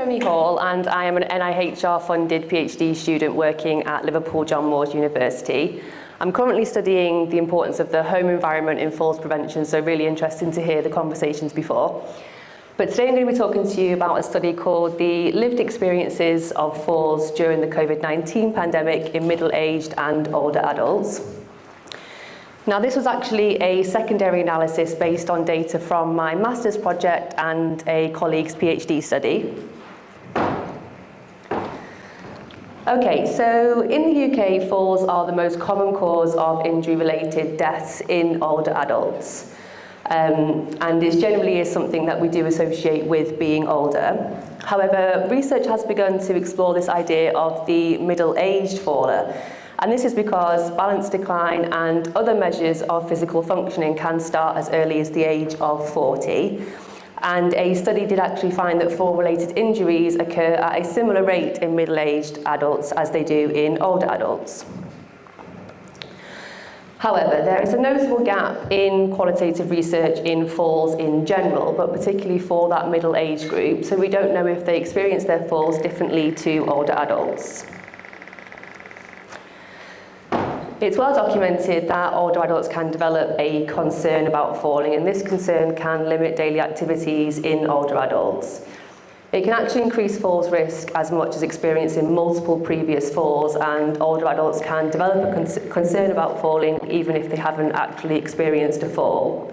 Toni Hall and I am an NIHR funded PhD student working at Liverpool John Moores University. I'm currently studying the importance of the home environment in falls prevention, so really interesting to hear the conversations before. But today I'm going to be talking to you about a study called the lived experiences of falls during the COVID-19 pandemic in middle-aged and older adults. Now, this was actually a secondary analysis based on data from my master's project and a colleague's PhD study. Okay, so in the UK, falls are the most common cause of injury-related deaths in older adults. And it generally is something that we do associate with being older. However, research has begun to explore this idea of the middle-aged faller. And this is because balance decline and other measures of physical functioning can start as early as the age of 40. And a study did actually find that fall-related injuries occur at a similar rate in middle-aged adults as they do in older adults. However, there is a notable gap in qualitative research in falls in general, but particularly for that middle-age group, so we don't know if they experience their falls differently to older adults. It's well documented that older adults can develop a concern about falling, and this concern can limit daily activities in older adults. It can actually increase falls risk as much as experiencing multiple previous falls, and older adults can develop a concern about falling even if they haven't actually experienced a fall.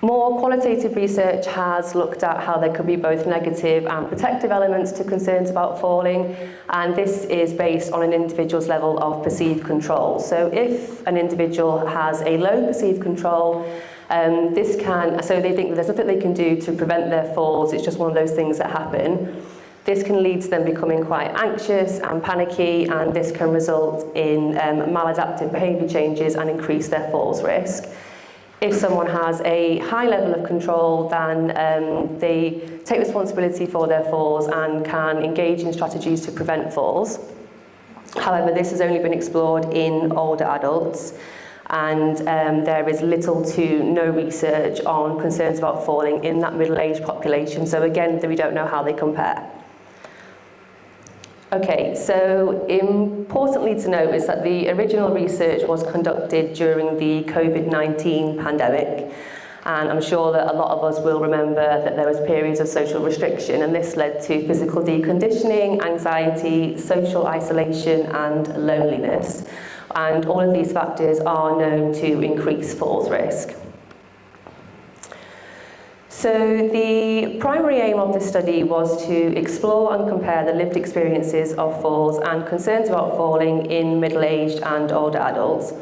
More qualitative research has looked at how there could be both negative and protective elements to concerns about falling, and this is based on an individual's level of perceived control. So if an individual has a low perceived control, so they think that there's nothing they can do to prevent their falls, it's just one of those things that happen. This can lead to them becoming quite anxious and panicky, and this can result in maladaptive behaviour changes and increase their falls risk. If someone has a high level of control, then they take responsibility for their falls and can engage in strategies to prevent falls. However, this has only been explored in older adults, and there is little to no research on concerns about falling in that middle-aged population. So again, we don't know how they compare. Okay, so importantly to note is that the original research was conducted during the COVID-19 pandemic, and I'm sure that a lot of us will remember that there was periods of social restriction, and this led to physical deconditioning, anxiety, social isolation and loneliness, and all of these factors are known to increase falls risk. So the primary aim of this study was to explore and compare the lived experiences of falls and concerns about falling in middle-aged and older adults.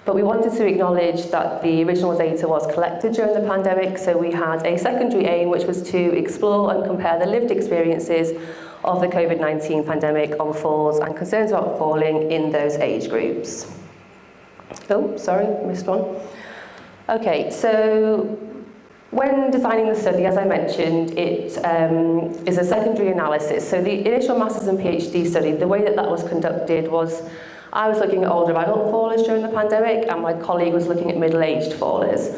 But we wanted to acknowledge that the original data was collected during the pandemic, so we had a secondary aim, which was to explore and compare the lived experiences of the COVID-19 pandemic on falls and concerns about falling in those age groups. Oh, sorry, missed one. Okay, so when designing the study, as I mentioned, it is a secondary analysis. So the initial master's and PhD study, the way that was conducted was I was looking at older adult fallers during the pandemic, and my colleague was looking at middle-aged fallers.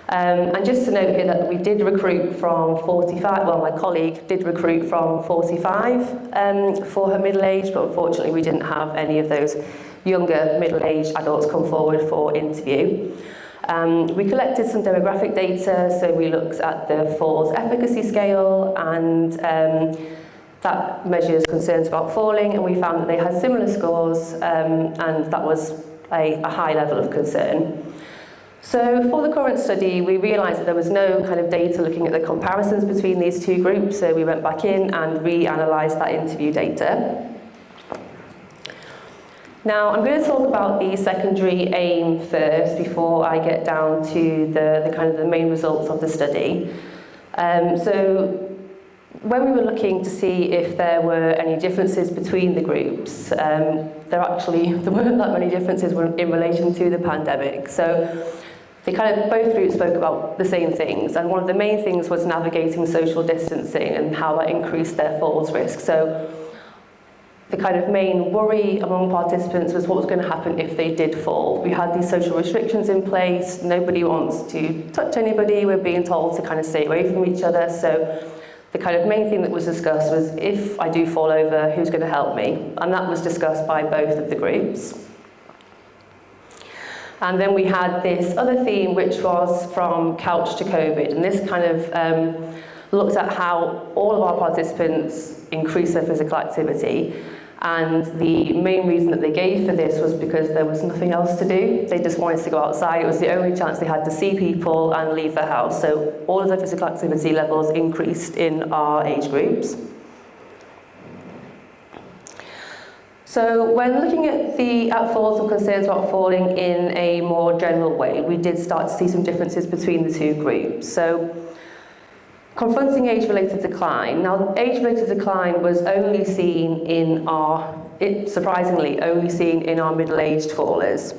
And just to note here that we did recruit from 45, well, my colleague did recruit from 45 for her middle age, but unfortunately we didn't have any of those younger middle-aged adults come forward for interview. We collected some demographic data, so we looked at the falls efficacy scale, and that measures concerns about falling, and we found that they had similar scores, and that was a high level of concern. So for the current study, we realised that there was no kind of data looking at the comparisons between these two groups, so we went back in and reanalysed that interview data. Now, I'm going to talk about the secondary aim first before I get down to the kind of the main results of the study. So when we were looking to see if there were any differences between the groups, there weren't that many differences in relation to the pandemic. So both groups spoke about the same things, and one of the main things was navigating social distancing and how that increased their falls risk. So the kind of main worry among participants was what was going to happen if they did fall. We had these social restrictions in place, nobody wants to touch anybody, we're being told to kind of stay away from each other, so the kind of main thing that was discussed was, if I do fall over, who's going to help me? And that was discussed by both of the groups. And then we had this other theme, which was from couch to COVID. And this kind of looked at how all of our participants increased their physical activity. And the main reason that they gave for this was because there was nothing else to do. They just wanted to go outside. It was the only chance they had to see people and leave their house. So all of the physical activity levels increased in our age groups. So when looking at falls and concerns about falling in a more general way, we did start to see some differences between the two groups. So confronting age-related decline. Now, age-related decline was only seen in surprisingly, only seen in our middle-aged fallers.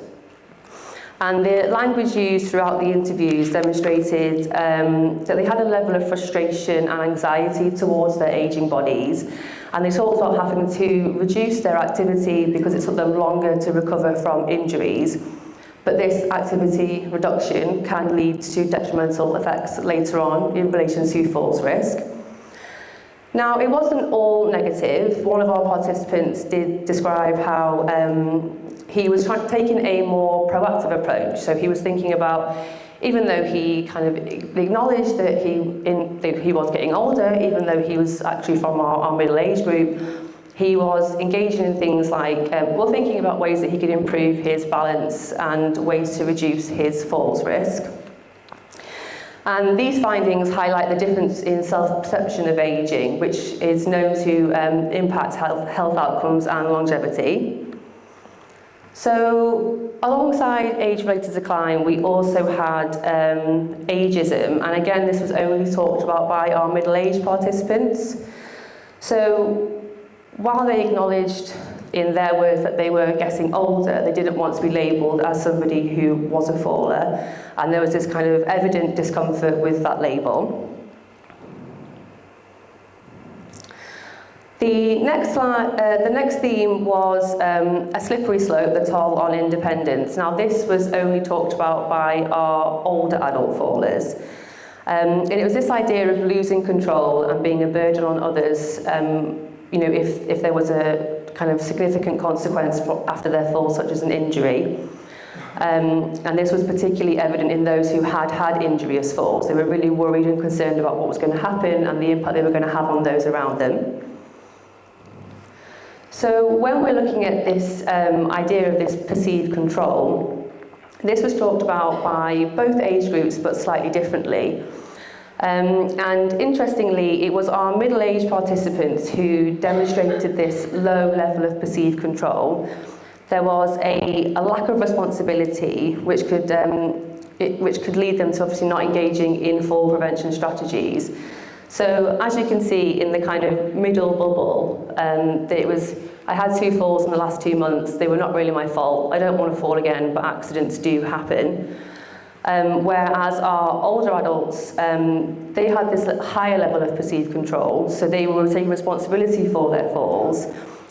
And the language used throughout the interviews demonstrated that they had a level of frustration and anxiety towards their ageing bodies. And they talked about having to reduce their activity because it took them longer to recover from injuries. But this activity reduction can lead to detrimental effects later on in relation to falls risk. Now, it wasn't all negative. One of our participants did describe how he was taking a more proactive approach. So he was thinking about, even though he kind of acknowledged that he was getting older, even though he was actually from our middle age group, he was engaging in things like, thinking about ways that he could improve his balance and ways to reduce his falls risk. And these findings highlight the difference in self-perception of ageing, which is known to impact health outcomes and longevity. So, alongside age-related decline, we also had ageism, and again, this was only talked about by our middle-aged participants. So, while they acknowledged in their words that they were getting older, they didn't want to be labelled as somebody who was a faller, and there was this kind of evident discomfort with that label. The next theme was a slippery slope, the toll on independence. Now, this was only talked about by our older adult fallers. And it was this idea of losing control and being a burden on others, if there was a kind of significant consequence after their fall, such as an injury. And this was particularly evident in those who had injurious falls. They were really worried and concerned about what was going to happen and the impact they were going to have on those around them. So when we're looking at this idea of this perceived control, this was talked about by both age groups, but slightly differently. And interestingly, it was our middle-aged participants who demonstrated this low level of perceived control. There was a lack of responsibility, which could lead them to obviously not engaging in fall prevention strategies. So as you can see in the kind of middle bubble, I had 2 falls in the last 2 months. They were not really my fault. I don't want to fall again, but accidents do happen. Whereas our older adults, they had this higher level of perceived control. So they were taking responsibility for their falls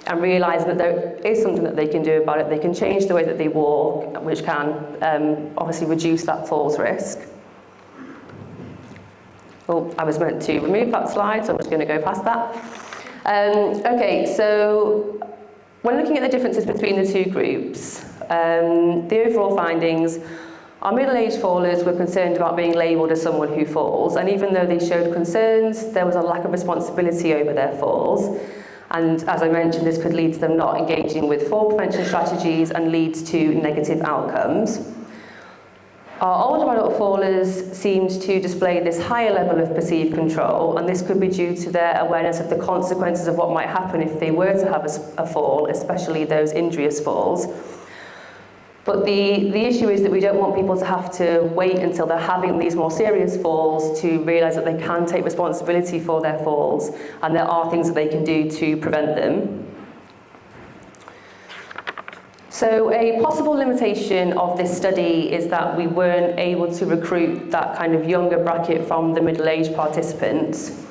and realising that there is something that they can do about it. They can change the way that they walk, which can obviously reduce that falls risk. Oh, I was meant to remove that slide, so I'm just going to go past that. Okay, so when looking at the differences between the two groups, the overall findings, our middle-aged fallers were concerned about being labelled as someone who falls, and even though they showed concerns, there was a lack of responsibility over their falls. And as I mentioned, this could lead to them not engaging with fall prevention strategies and lead to negative outcomes. Our older adult fallers seemed to display this higher level of perceived control, and this could be due to their awareness of the consequences of what might happen if they were to have a fall, especially those injurious falls. But the issue is that we don't want people to have to wait until they're having these more serious falls to realise that they can take responsibility for their falls, and there are things that they can do to prevent them. So a possible limitation of this study is that we weren't able to recruit that kind of younger bracket from the middle-aged participants.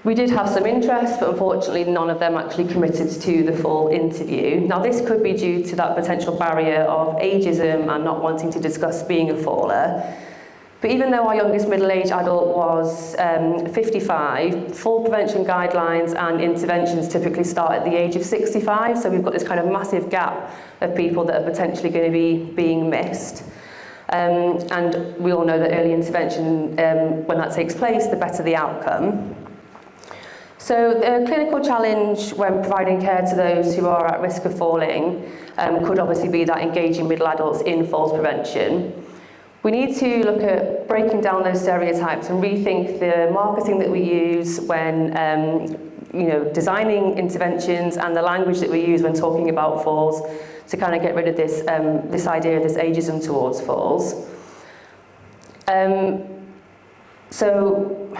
We did have some interest, but unfortunately none of them actually committed to the full interview. Now, this could be due to that potential barrier of ageism and not wanting to discuss being a faller. But even though our youngest middle-aged adult was 55, fall prevention guidelines and interventions typically start at the age of 65, so we've got this kind of massive gap of people that are potentially going to be being missed. And we all know that early intervention, when that takes place, the better the outcome. So the clinical challenge when providing care to those who are at risk of falling could obviously be that engaging middle adults in falls prevention. We need to look at breaking down those stereotypes and rethink the marketing that we use when designing interventions and the language that we use when talking about falls to kind of get rid of this, this idea of this ageism towards falls. So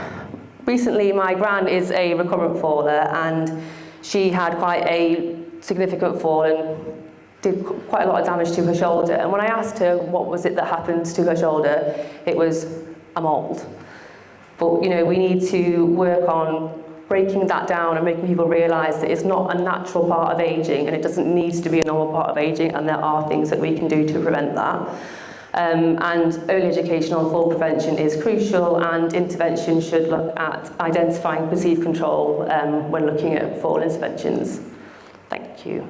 recently my gran is a recurrent faller and she had quite a significant fall and did quite a lot of damage to her shoulder. And when I asked her what was it that happened to her shoulder, it was, I'm old. But we need to work on breaking that down and making people realise that it's not a natural part of ageing and it doesn't need to be a normal part of ageing, and there are things that we can do to prevent that. And early education on fall prevention is crucial, and intervention should look at identifying perceived control when looking at fall interventions. Thank you.